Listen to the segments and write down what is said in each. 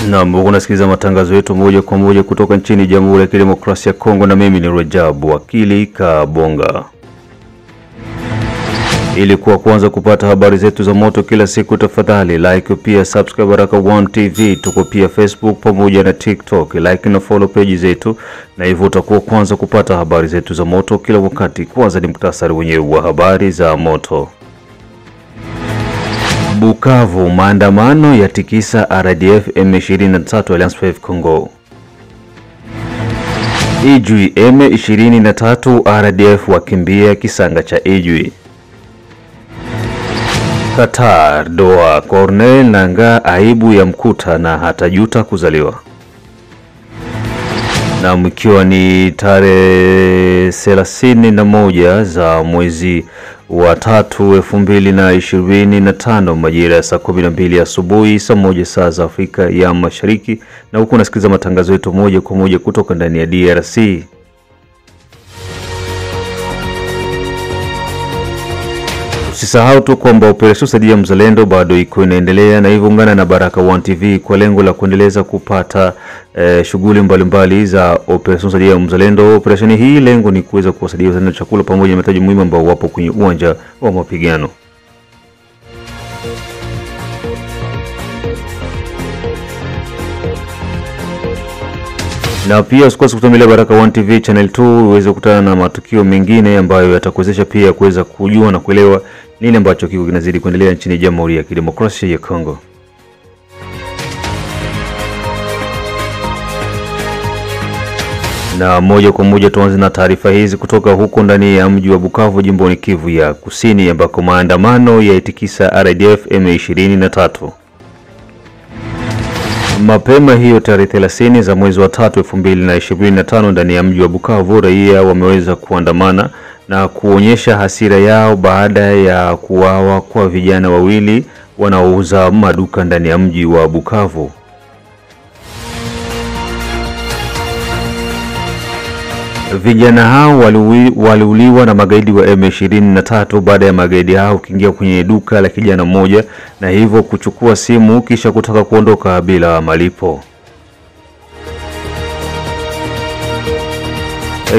Na mbona unasikiliza matangazo yetu moja kwa moja kutoka nchini Jamhuri ya Kidemokrasia ya Kongo, na mimi ni Rajab Wakili Kabonga. Ili kwanza kupata habari zetu za moto kila siku, tafadhali like pia subscribe Baraka1 TV. Tuko pia Facebook pamoja na TikTok. Like na follow page zetu, na hivyo utakuwa kwanza kupata habari zetu za moto kila wakati. Kwanza ni muktasari wenyewe wa habari za moto. Bukavu, maandamano ya tikisa RDF M23 Alliance Fleuve Congo. Ijwi, M23 RDF wakimbia kisanga cha Ijwi. Qatar, Doha, Corneille Nangaa aibu ya mkuta na hatajuta kuzaliwa. Na mkiwa ni tarehe 31 za mwezi wa 3 2025 majira ya saa 12 asubuhi, saa 1 saa za Afrika ya Mashariki, na huko unasikiliza matangazo yetu moja kwa moja kutoka ndani ya DRC. Usisahau tu kwamba operesheni Saidia Mzalendo bado iko inaendelea, na hivyo ungana na Baraka1 TV kwa lengo la kuendeleza kupata shughuli mbalimbali za operesheni Saidia Mzalendo. Operesheni hii lengo ni kuweza kuwasaidia wazalendo chakula pamoja na mahitaji muhimu ambao wapo kwenye uwanja wa mapigano. Na pia usikose kutembelea Baraka1 TV channel 2 uweze kukutana na matukio mengine ambayo yatakuwezesha pia kuweza kujua na kuelewa nini ambacho kiko kinazidi kuendelea nchini Jamhuri ya Kidemokrasia ya Kongo. Na moja kwa moja tuanze na taarifa hizi kutoka huko ndani ya mji wa Bukavu, jimboni Kivu ya Kusini, ambako maandamano ya itikisa RDF M23. Mapema hiyo tarehe 30 za mwezi wa 3 2025 ndani ya mji wa Bukavu, raia wameweza kuandamana na kuonyesha hasira yao baada ya kuuawa kwa vijana wawili wanaouza maduka ndani ya mji wa Bukavu. Vijana hao waliuliwa na magaidi wa M23 baada ya magaidi hao kuingia kwenye duka la kijana mmoja na hivyo kuchukua simu kisha kutaka kuondoka bila malipo.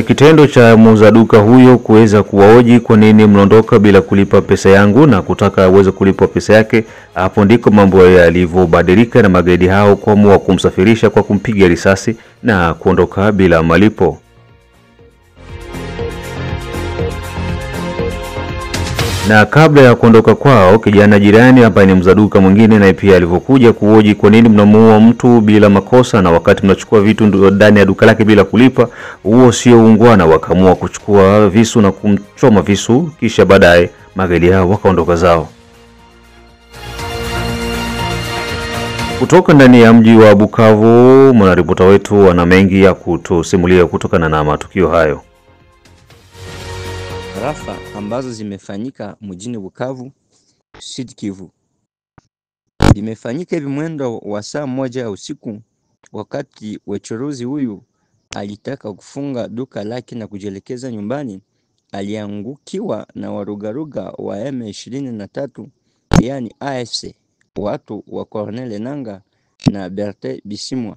Kitendo cha muuza duka huyo kuweza kuwaoji kwa nini mnaondoka bila kulipa pesa yangu na kutaka aweze kulipa pesa yake, hapo ndiko mambo yalivyobadilika na magaidi hao kuamua kumsafirisha kwa kumpiga risasi na kuondoka bila malipo. Na kabla ya kuondoka kwao, kijana jirani ambaye ni mzaduka mwingine na pia alivyokuja kuhoji kwa nini mnamuua mtu bila makosa na wakati mnachukua vitu ndani ya duka lake bila kulipa, huo sio ungwana. Wakaamua kuchukua visu na kumchoma visu, kisha baadaye magaidi hao wakaondoka zao. Kutoka ndani ya mji wa Bukavu, mwanaripota wetu ana mengi ya kutusimulia kutokana na matukio hayo. Rafa ambazo zimefanyika mjini Bukavu, Sud Kivu. Zimefanyika hivi mwendo wa saa 1 usiku, wakati wachuruzi huyu alitaka kufunga duka lake na kujielekeza nyumbani, aliangukiwa na warugaruga wa M23, yani AFC, watu wa Corneille Nangaa na Bertin Bisimwa.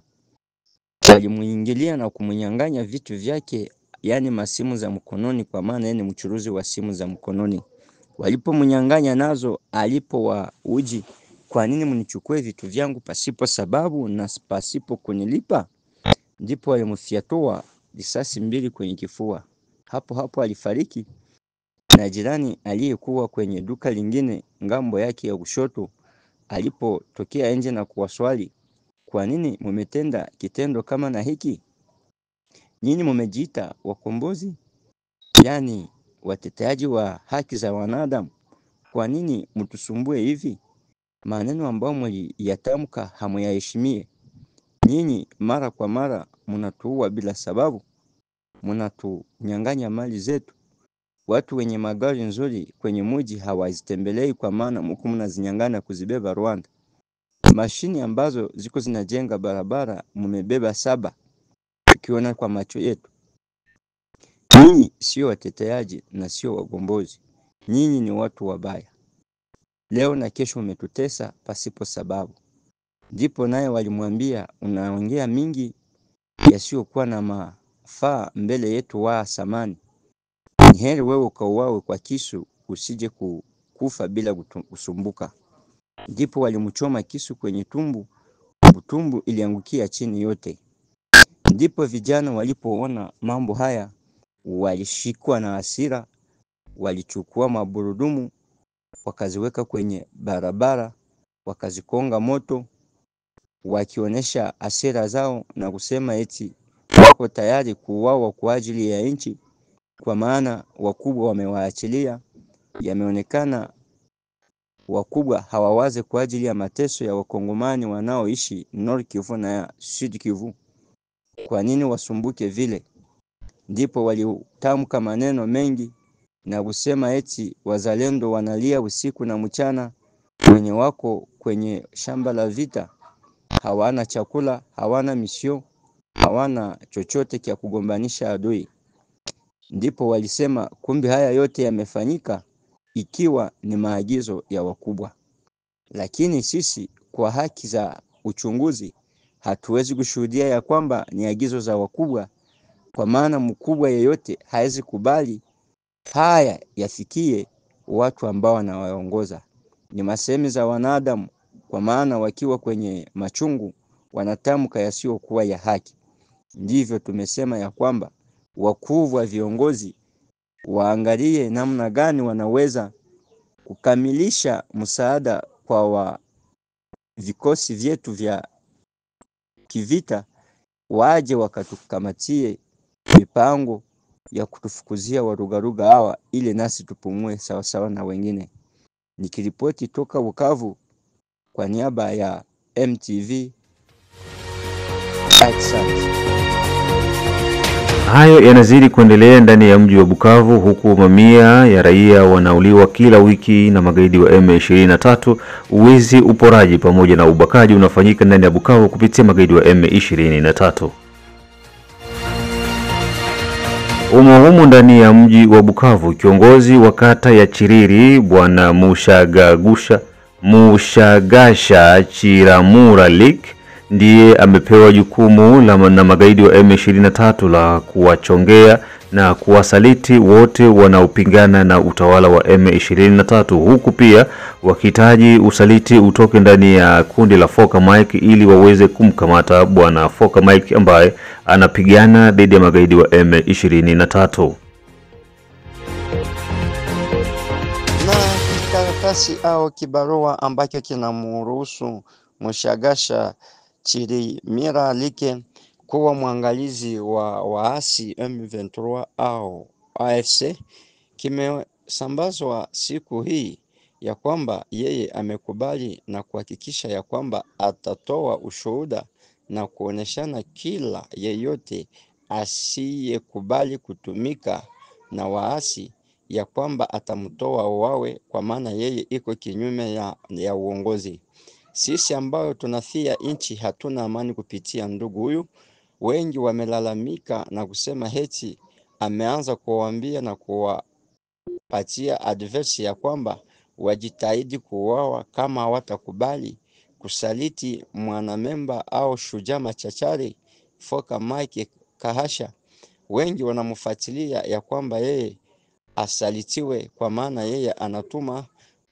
Walimuingilia na kumunyang'anya vitu vyake, yani masimu za mkononi, kwa maana yeye ni mchuruzi wa simu za mkononi. Walipomnyang'anya nazo, alipowauji, kwa nini mnichukue vitu vyangu pasipo sababu na pasipo kunilipa? Ndipo walimfiatua risasi 2 kwenye kifua. Hapo alifariki, na jirani aliyekuwa kwenye duka lingine ngambo yake ya kushoto alipotokea nje na kuwaswali, kwa nini mmetenda kitendo kama na hiki? Nyinyi mmejiita wakombozi, yani wateteaji wa haki za wanadamu, kwa nini mtusumbue hivi? Maneno ambayo mliyatamka hamuyaheshimie. Nyinyi mara kwa mara mnatuua bila sababu, mnatunyang'anya mali zetu. Watu wenye magari nzuri kwenye mji hawazitembelei kwa maana mko mnazinyang'ana kuzibeba Rwanda. Mashini ambazo ziko zinajenga barabara mmebeba 7, tukiona kwa macho yetu. Nyinyi sio wateteaji na sio wagombozi. Nyinyi ni watu wabaya. Leo na kesho umetutesa pasipo sababu. Ndipo naye walimwambia, unaongea mingi yasiyokuwa na mafaa mbele yetu wa samani. Ni heri wewe ukauawe kwa kisu, usije kufa bila kusumbuka. Ndipo walimchoma kisu kwenye tumbo, tumbo iliangukia chini yote. Ndipo vijana walipoona mambo haya walishikwa na hasira, walichukua maburudumu wakaziweka kwenye barabara, wakazikonga moto, wakionyesha hasira zao na kusema eti wako tayari kuuawa kwa ajili ya nchi, kwa maana wakubwa wamewaachilia. Yameonekana wakubwa hawawaze kwa ajili ya mateso ya wakongomani wanaoishi Nord Kivu na Sud Kivu. Kwa nini wasumbuke vile? Ndipo walitamka maneno mengi na kusema eti wazalendo wanalia usiku na mchana, wenye wako kwenye shamba la vita hawana chakula, hawana misio, hawana chochote kia kugombanisha adui. Ndipo walisema kumbe haya yote yamefanyika ikiwa ni maagizo ya wakubwa. Lakini sisi kwa haki za uchunguzi hatuwezi kushuhudia ya kwamba ni agizo za wakubwa, kwa maana mkubwa yeyote hawezi kubali haya yafikie watu ambao wanawaongoza. Ni masemi za wanadamu, kwa maana wakiwa kwenye machungu wanatamka yasiyokuwa ya haki. Ndivyo tumesema ya kwamba wakuu wa viongozi waangalie namna gani wanaweza kukamilisha msaada kwa vikosi vyetu vya kivita, waje wakatukamatie mipango ya kutufukuzia warugaruga hawa, ili nasi tupumue sawa sawa na wengine. Nikiripoti toka Bukavu kwa niaba ya MTV. Asante. Hayo yanazidi kuendelea ndani ya mji wa Bukavu, huku mamia ya raia wanauliwa kila wiki na magaidi wa M23. Uwizi, uporaji pamoja na ubakaji unafanyika ndani ya Bukavu kupitia magaidi wa M23. Humu ndani ya mji wa Bukavu, kiongozi wa kata ya Chiriri Bwana Mushagasha Chiramura Lik ndiye amepewa jukumu na magaidi wa M23 la kuwachongea na kuwasaliti wote wanaopingana na utawala wa M23, huku pia wakihitaji usaliti utoke ndani ya kundi la Foka Mike ili waweze kumkamata bwana Foka Mike ambaye anapigana dhidi ya magaidi wa M23. Na karatasi au kibarua ambacho kinamruhusu Mushagasha Chirimira Like kuwa mwangalizi wa waasi M23 au AFC kimesambazwa siku hii ya kwamba yeye amekubali na kuhakikisha ya kwamba atatoa ushuhuda na kuoneshana kila yeyote asiyekubali kutumika na waasi ya kwamba atamtoa uwawe, kwa maana yeye iko kinyume ya uongozi. Sisi ambao tunafia nchi hatuna amani kupitia ndugu huyu. Wengi wamelalamika na kusema heti ameanza kuwaambia na kuwapatia advice ya kwamba wajitahidi kuuawa kama hawatakubali kusaliti mwanamemba au shujaa machachari Foka Mike Kahasha. Wengi wanamfuatilia ya kwamba yeye asalitiwe, kwa maana yeye anatuma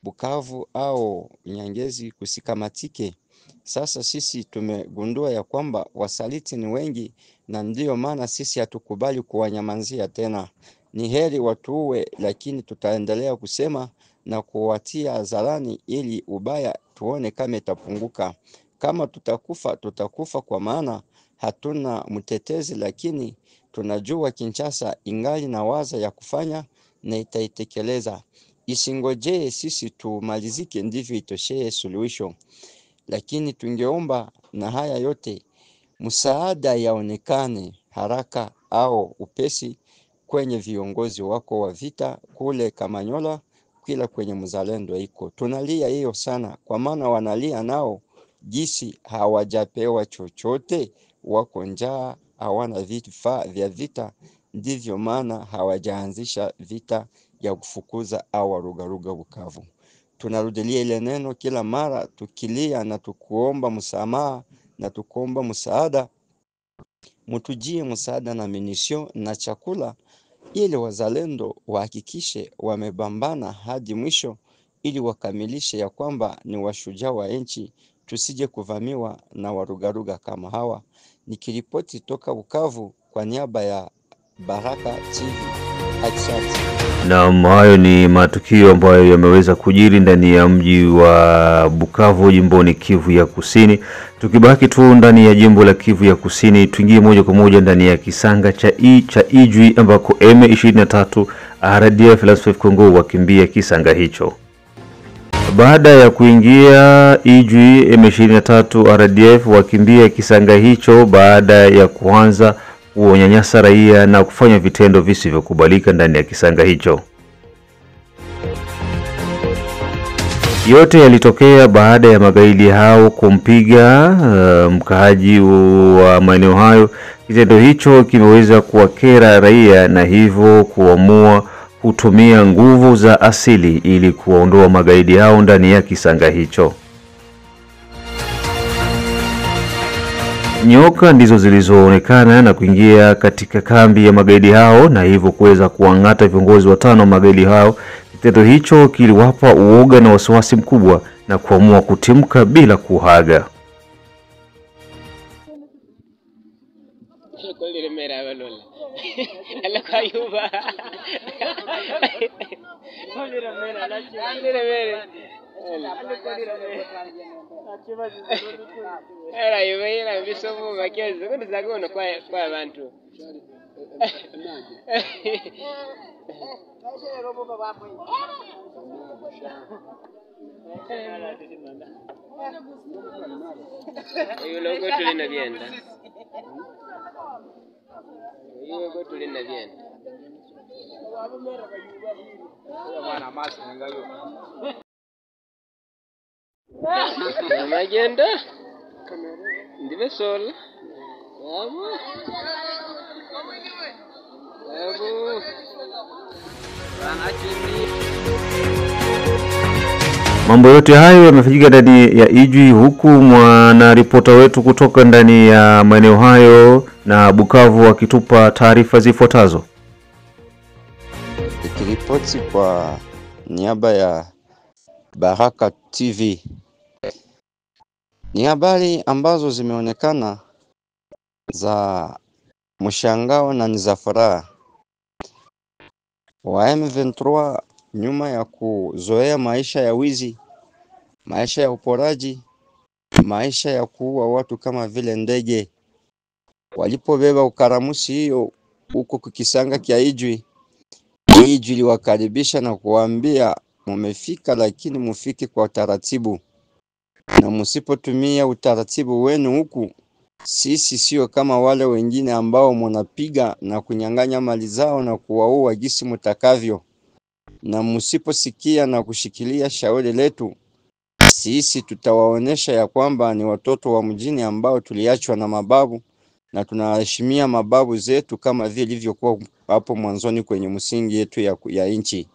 Bukavu au Nyangezi kusikamatike. Sasa sisi tumegundua ya kwamba wasaliti ni wengi, na ndiyo maana sisi hatukubali kuwanyamanzia tena. Ni heri watuue, lakini tutaendelea kusema na kuwatia hadharani ili ubaya tuone kama itapunguka. Kama tutakufa, tutakufa kwa maana hatuna mtetezi, lakini tunajua Kinshasa ingali na waza ya kufanya na itaitekeleza. Isingojee sisi tumalizike ndivyo itoshee suluhisho. Lakini tungeomba na haya yote msaada yaonekane haraka au upesi kwenye viongozi wako wa vita kule Kamanyola, kila kwenye mzalendo iko. Tunalia hiyo sana, kwa maana wanalia nao jinsi hawajapewa chochote, wako njaa, hawana vifaa vya vita, ndivyo maana hawajaanzisha vita ya kufukuza au warugaruga Bukavu. tunarudilia ile neno kila mara tukilia na tukuomba msamaha na tukuomba msaada. Mtujie msaada na minisio na chakula ili wazalendo wahakikishe wamebambana hadi mwisho ili wakamilishe ya kwamba ni washujaa wa nchi, tusije kuvamiwa na warugaruga kama hawa. Nikiripoti toka Bukavu kwa niaba ya Baraka TV. Asante. Na hayo ni matukio ambayo yameweza kujiri ndani ya mji wa Bukavu jimboni Kivu ya Kusini. Tukibaki tu ndani ya jimbo la Kivu ya Kusini, tuingie moja kwa moja ndani ya kisanga cha Ijwi ambako M23 RDF LSF Congo wakimbia kisanga hicho. Baada ya kuingia Ijwi, M23 RDF wakimbia kisanga hicho baada ya kuanza kunyanyasa raia na kufanya vitendo visivyokubalika ndani ya kisanga hicho. Yote yalitokea baada ya magaidi hao kumpiga mkaaji wa maeneo hayo. Kitendo hicho kimeweza kuwakera raia na hivyo kuamua kutumia nguvu za asili ili kuondoa magaidi hao ndani ya kisanga hicho. Nyoka ndizo zilizoonekana na kuingia katika kambi ya magaidi hao na hivyo kuweza kuangata viongozi watano wa magaidi hao. Kitendo hicho kiliwapa uoga na wasiwasi mkubwa na kuamua kutimka bila kuhaga. Era yumeira bisomo bakizo kundi zagono kwa abantu. Yuko tulina vyenda. Yuko tulina vyenda. Mwana masi ngayo. Magenda ndive sola Mambo yote hayo yamefanyika ndani ya Ijwi, huku mwanaripota wetu kutoka ndani ya maeneo hayo na Bukavu akitupa taarifa zifuatazo. Nikiripoti kwa niaba ya Baraka TV. Ni habari ambazo zimeonekana za mshangao na ni za furaha. Wa M23 nyuma ya kuzoea maisha ya wizi, maisha ya uporaji, maisha ya kuua watu kama vile ndege, walipobeba ukaramusi hiyo huko kukisanga kia Ijwi, Ijwi liwakaribisha na kuambia mumefika, lakini mufike kwa taratibu, na msipotumia utaratibu wenu huku, sisi sio kama wale wengine ambao mnapiga na kunyang'anya mali zao na kuwaua gisi mtakavyo, na msiposikia na kushikilia shauri letu, sisi tutawaonesha ya kwamba ni watoto wa mjini ambao tuliachwa na mababu na tunaheshimia mababu zetu kama vile ilivyokuwa hapo mwanzoni kwenye msingi yetu ya nchi.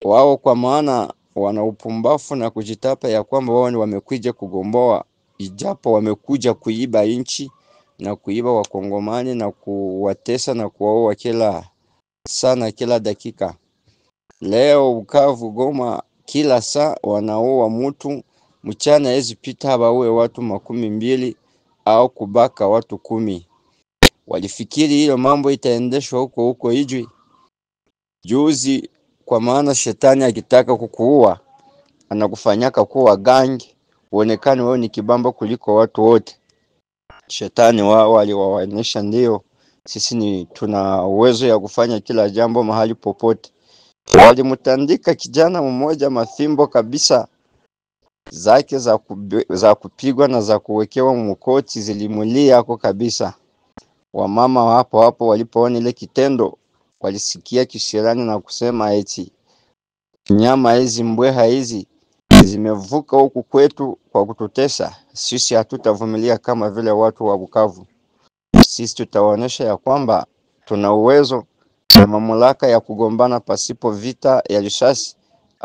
Wao kwa maana wana upumbafu na kujitapa ya kwamba wao ni wamekuja kugomboa, ijapo wamekuja kuiba nchi na kuiba wakongomani na kuwatesa na kuwaua kila sana kila dakika. Leo Bukavu, Goma, kila saa wanaua mtu, mchana hizi pita habaue watu 12 au kubaka watu 10. Walifikiri hilo mambo itaendeshwa huko Ijwi juzi, kwa maana shetani akitaka kukuua anakufanyaka kuwa gangi, uonekane wewe ni kibamba kuliko watu wote. Shetani wao aliwaonyesha ndio sisi tuna uwezo ya kufanya kila jambo mahali popote. Walimtandika kijana mmoja mafimbo kabisa, zake za kupigwa na za kuwekewa mkoti zilimulia hapo kabisa. Wamama hapo walipoona ile kitendo walisikia kisirani na kusema eti nyama hizi mbweha hizi zimevuka huku kwetu kwa kututesa, sisi hatutavumilia kama vile watu wa Bukavu. Sisi tutawaonesha ya kwamba tuna uwezo na mamlaka ya kugombana pasipo vita ya risasi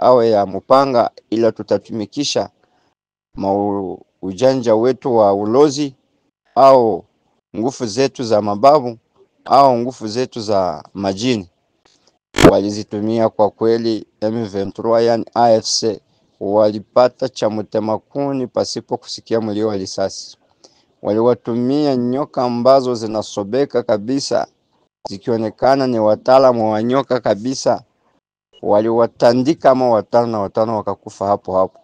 awe ya mupanga, ila tutatumikisha ujanja wetu wa ulozi au nguvu zetu za mababu au nguvu zetu za majini. Walizitumia kwa kweli. M23 yani AFC walipata cha mtemakuni pasipo kusikia mlio wa risasi. Waliwatumia nyoka ambazo zinasobeka kabisa, zikionekana ni wataalamu wa nyoka kabisa. Waliwatandika kama 5 na 5 wakakufa hapo hapo.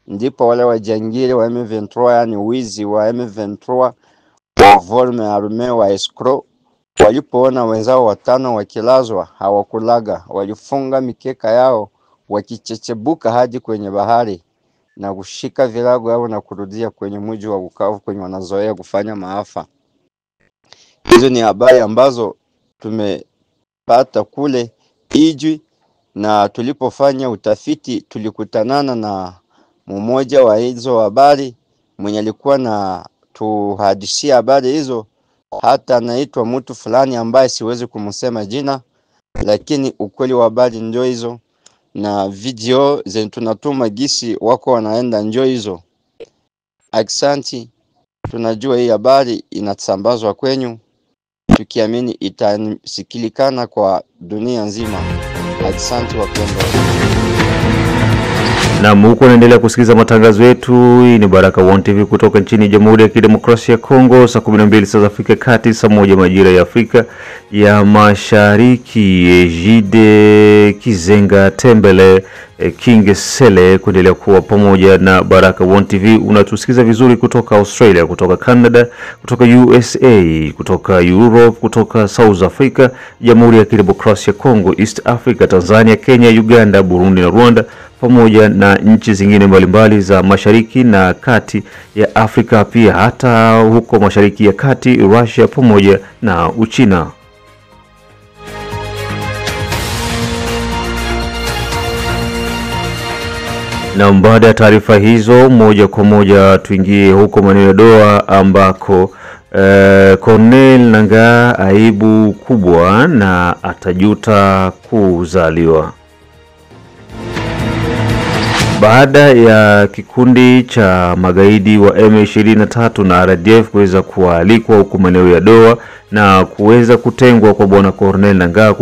Ndipo wale wajangili wa M23 yani wizi wa M23 wa volume arme wa escrow walipoona wenzao 5 wakilazwa hawakulaga, walifunga mikeka yao wakichechebuka hadi kwenye bahari na kushika vilago yao na kurudia kwenye mji wa Bukavu kwenye wanazoea kufanya maafa. Hizo ni habari ambazo tumepata kule Ijwi, na tulipofanya utafiti tulikutanana na mmoja wa hizo habari mwenye alikuwa na tuhadishia habari hizo. Hata anaitwa mtu fulani ambaye siwezi kumsema jina, lakini ukweli wa habari ndio hizo, na video zenye tunatuma gisi wako wanaenda ndio hizo. Aksanti, tunajua hii habari inasambazwa kwenyu, tukiamini itasikilikana kwa dunia nzima. Aksanti wapendwa. Na huko unaendelea kusikiliza matangazo yetu. Hii ni Baraka One TV kutoka nchini Jamhuri ya Kidemokrasia ya Kongo. Saa 12 saa za Afrika Kati, saa 1 majira ya Afrika ya Mashariki. Jide Kizenga Tembele King Sele kuendelea kuwa pamoja na Baraka One TV. Unatusikiza vizuri kutoka Australia, kutoka Canada, kutoka USA, kutoka Europe, kutoka South Africa, Jamhuri ya Kidemokrasia ya Kongo, East Africa, Tanzania, Kenya, Uganda, Burundi na Rwanda, pamoja na nchi zingine mbalimbali za mashariki na kati ya Afrika, pia hata huko mashariki ya kati, Russia pamoja na Uchina. Na baada ya taarifa hizo, moja kwa moja tuingie huko maeneo ya Doha ambako Corneille Nangaa aibu kubwa na atajuta kuzaliwa. Baada ya kikundi cha magaidi wa M23 na RDF kuweza kualikwa huko maeneo ya Doha na kuweza kutengwa kwa bwana Corneille Nangaa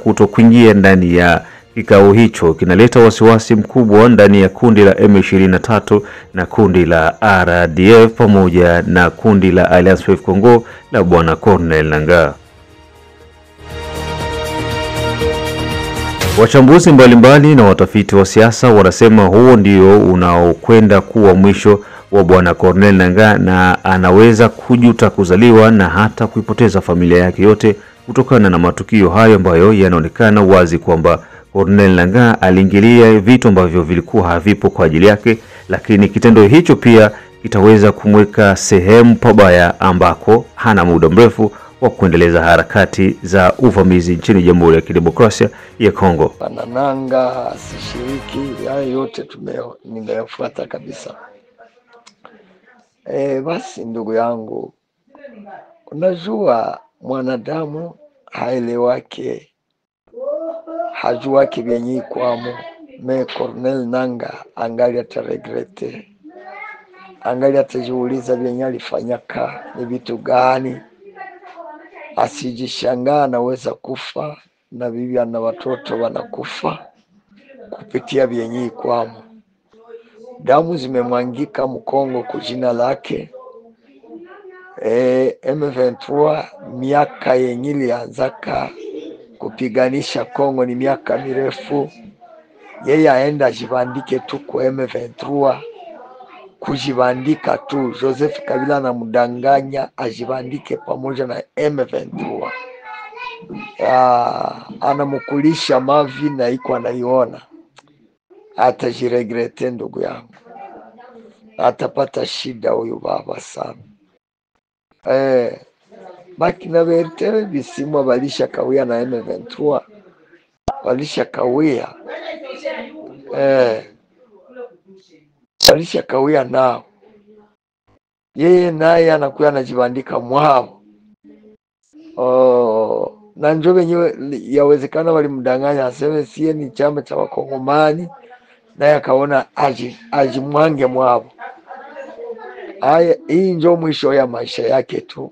kutokuingia ndani ya kikao hicho, kinaleta wasiwasi mkubwa ndani ya kundi la M23 na kundi la RDF pamoja na kundi la Alliance Fleuve Congo la bwana Corneille Nangaa. Wachambuzi mbalimbali na watafiti wa siasa wanasema huo ndio unaokwenda kuwa mwisho wa bwana Corneille Nangaa, na anaweza kujuta kuzaliwa na hata kuipoteza familia yake yote kutokana na matukio hayo ambayo yanaonekana wazi kwamba Corneille Nangaa aliingilia vitu ambavyo vilikuwa havipo kwa ajili yake, lakini kitendo hicho pia kitaweza kumweka sehemu pabaya ambako hana muda mrefu wa kuendeleza harakati za uvamizi nchini Jamhuri ya Kidemokrasia ya Kongo. Bwana Nangaa sishiriki, haya yote nimeyafuata kabisa. Basi ndugu yangu, unajua mwanadamu haelewake, hajuwake vyenye kwamo. Me Corneille Nangaa angali ataregrete, angali atajiuliza vyenye alifanyaka ni vitu gani. Asijishangaa anaweza kufa na bibi na watoto wanakufa kupitia vyenye kwamo. Damu zimemwangika Mkongo kujina lake. M23 miaka yenye ilianzaka kupiganisha Kongo ni miaka mirefu. Yeye aenda ajibandike tu kwa M23, kujibandika tu. Joseph Kabila na mdanganya ajibandike pamoja na M23. Anamukulisha mavi na iko anaiona. Atajiregrete ndugu yangu, atapata shida huyu baba sana. Baki na Bertele Bisimwa balisha kawia na M23, balisha kawia balisha kawia nao. Yeye naye anakuya anajibandika mwao. na njo wenyewe yawezekana walimdanganya aseme sie ni chama cha Wakongomani, naye akaona ajimwange mwabo. Haya, hii njo mwisho ya maisha yake tu.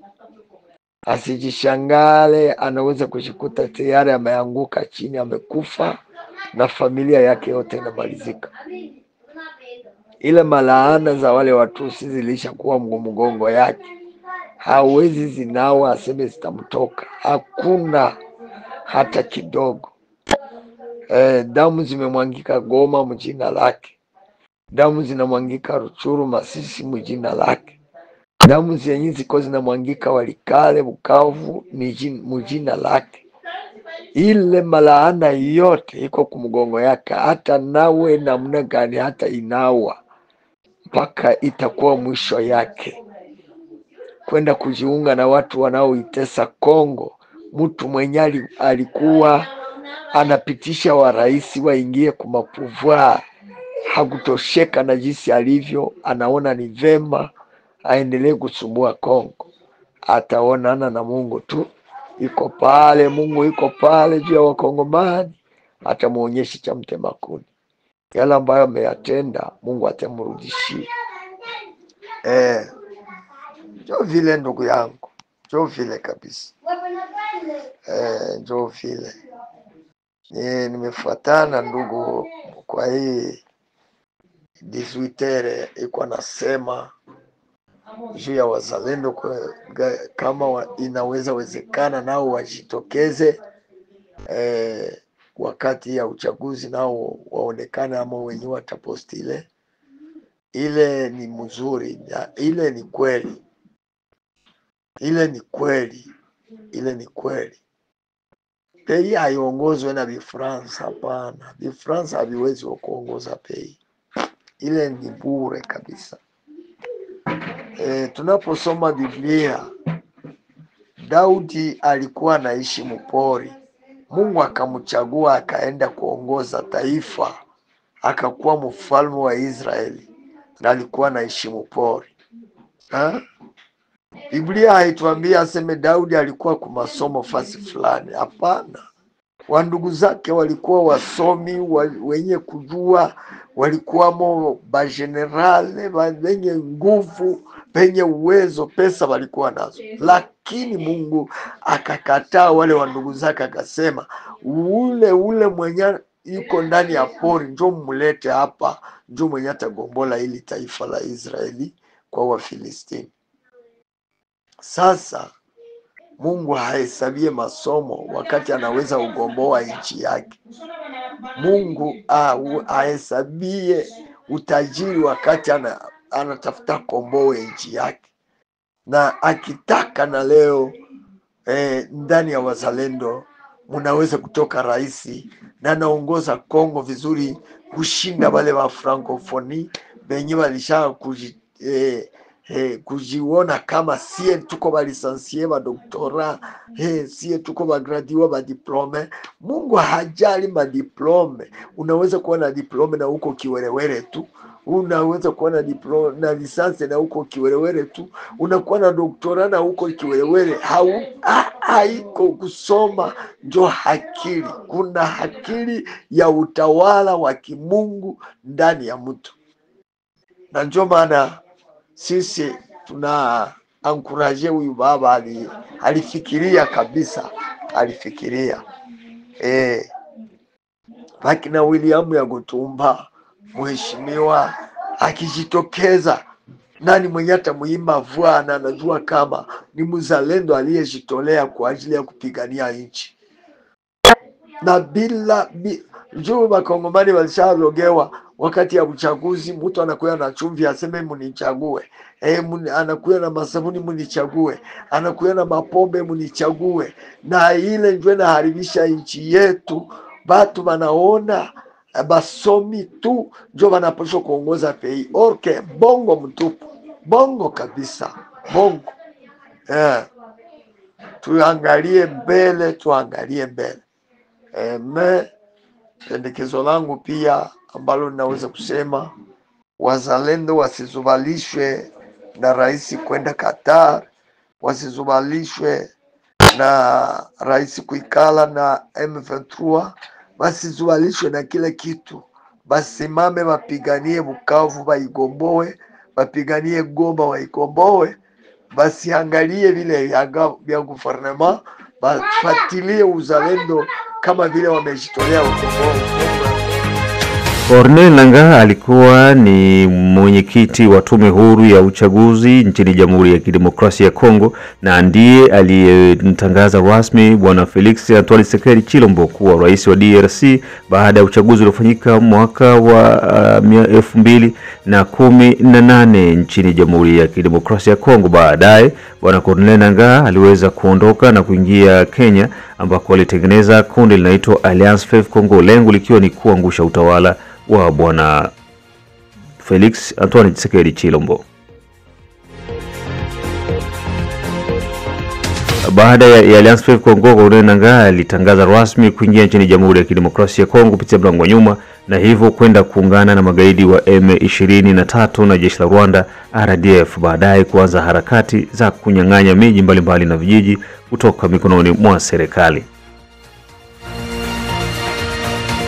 Asijishangale, anaweza kujikuta tayari ameanguka chini, amekufa na familia yake yote inamalizika. Ile malaana za wale Watusi zilishakuwa mgongo yake, hawezi zinawa aseme zitamtoka, hakuna hata kidogo. Damu zimemwangika Goma mjina lake, damu zinamwangika Ruchuru, Masisi mjina lake, damu zenye ziko zinamwangika Walikale, Bukavu mjina lake. Ile malaana yote iko kumgongo yake, hata nawe namna gani, hata inawa mpaka itakuwa mwisho yake, kwenda kujiunga na watu wanaoitesa Kongo. Mtu mwenye alikuwa anapitisha wa rais waingie kumapouvoir, hakutosheka na jinsi alivyo, anaona ni vema aendelee kusumbua Kongo. Ataonana na Mungu tu, iko pale, Mungu iko pale juu ya Wakongomani, atamuonyesha cha mtema kuni. Yale ambayo ameyatenda Mungu atamrudishia. Njo vile ndugu yangu, njo vile kabisa. Njo vile nimefuatana ndugu kwa hii 18 iko nasema juu ya wazalendo, kama inaweza wezekana nao wajitokeze wakati ya uchaguzi, nao waonekane, ama wenyewe wataposti ile ni mzuri, ile ni kweli, ile ni kweli, ile ni kweli. Pei haiongozwe na Bifransa, hapana. Bifransa haviwezi kuongoza pei, ile ni bure kabisa. Tunaposoma Biblia, Daudi alikuwa anaishi mpori, Mungu akamchagua akaenda kuongoza taifa, akakuwa mfalme wa Israeli, na alikuwa anaishi mpori. Biblia haituambia aseme Daudi alikuwa kumasomo fasi fulani, hapana. Wandugu zake walikuwa wasomi, wenye kujua, walikuwamo bagenerale, wenye nguvu, wenye uwezo, pesa walikuwa nazo. Lakini Mungu akakataa wale wandugu zake, akasema ule mwenye yuko ndani ya pori njo mmulete hapa, njo mwenye atagombola ili taifa la Israeli kwa Wafilistini. Sasa Mungu hahesabie masomo wakati anaweza ugomboa nchi yake. Mungu hahesabie utajiri wakati anatafuta komboe nchi yake. Na akitaka na leo ndani ya wazalendo munaweza kutoka raisi na naongoza Kongo vizuri kushinda wale wa Francophonie benye walisha kujiona kama sie tuko ba lisansie ba doktora, sie tuko ba graduate ba diplome. Mungu hajali ma diplome. Unaweza kuwa na diplome na huko kiwerewere tu, unaweza kuwa na diploma na lisansi na huko kiwerewere tu, unakuwa na doktora na huko kiwerewere. Haiko kusoma njo akili. Kuna akili ya utawala wa kimungu ndani ya mtu, na njo maana sisi tuna ankuraje huyu baba. Alifikiria kabisa, alifikiria. Baki na William ya Gutumba, mheshimiwa akijitokeza, nani mwenye atamuimba vuana, anajua kama ni mzalendo aliyejitolea kwa ajili ya kupigania nchi. Na bila njoo Wakongomani walisharogewa wakati ya uchaguzi. Mtu anakuwa na chumvi aseme munichague, anakuwa na masabuni munichague, anakuwa na mapombe munichague, na ile ndio inaharibisha nchi yetu. Batu wanaona basomi tu ndio wanapaswa kuongoza pei. Okay, bongo mtupu, bongo kabisa, bongo. Tuangalie mbele, tuangalie mbele. Pendekezo langu pia ambalo ninaweza kusema, wazalendo wasizubalishwe na rais kwenda Qatar, wasizubalishwe na rais kuikala na M23, basi zualishwe na kile kitu, basimame wapiganie Bukavu waigomboe, wapiganie Goma waigomboe, basi angalie vile vya gouvernement, bafuatilie uzalendo kama vile wamejitolea ukombozi. Corneille Nangaa alikuwa ni mwenyekiti wa tume huru ya uchaguzi nchini Jamhuri ya Kidemokrasia ya Kongo na ndiye aliyemtangaza rasmi bwana Felix Antoine Tshisekedi Tshilombo kuwa rais wa DRC baada ya uchaguzi uliofanyika mwaka wa 2018 nchini Jamhuri ya Kidemokrasia ya Kongo. Baadaye bwana Corneille Nangaa aliweza kuondoka na kuingia Kenya ambako alitengeneza kundi linaloitwa Alliance Fleuve Congo, lengo likiwa ni kuangusha utawala wa bwana Felix Antoine Tshisekedi Tshilombo. Baada ya Alliance Fleuve Congo, Corneille Nangaa alitangaza rasmi kuingia nchini Jamhuri ya Kidemokrasia ya Kongo kupitia mlango wa nyuma na hivyo kwenda kuungana na magaidi wa M23 na jeshi la Rwanda RDF, baadaye kuanza harakati za kunyang'anya miji mbalimbali na vijiji kutoka mikononi mwa serikali.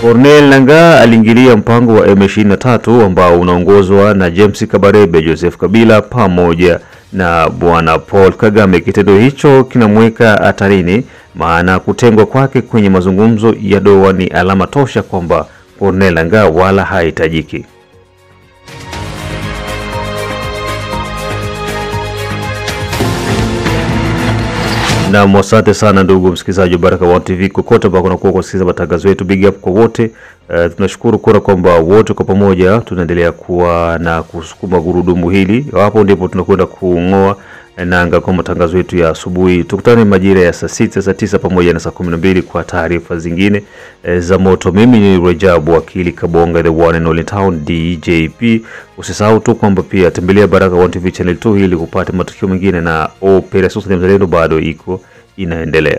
Corneille Nangaa aliingilia mpango wa M23 ambao unaongozwa na James Kabarebe, Joseph Kabila pamoja na bwana Paul Kagame. Kitendo hicho kinamweka hatarini, maana kutengwa kwake kwenye mazungumzo ya Doha ni alama tosha kwamba Corneille Nangaa wala hahitajiki. Na asante sana ndugu msikilizaji wa Baraka1 TV kokote ambako unakuwa kusikiliza matangazo yetu. Big up kwa wote. Tunashukuru kwamba wote kwa pamoja tunaendelea kuwa na kusukuma gurudumu hili. Hapo ndipo tunakwenda kuongoa nanga kwa matangazo yetu ya asubuhi. Tukutane majira ya saa 6, saa 9 pamoja na saa 12 kwa taarifa zingine za moto. Mimi ni Rajabu Wakili Kabonga, the one and only town DJP. Usisahau tu kwamba pia tembelea Baraka1 TV channel 2 ili kupata matukio mengine, na Operation Mzalendo bado iko inaendelea.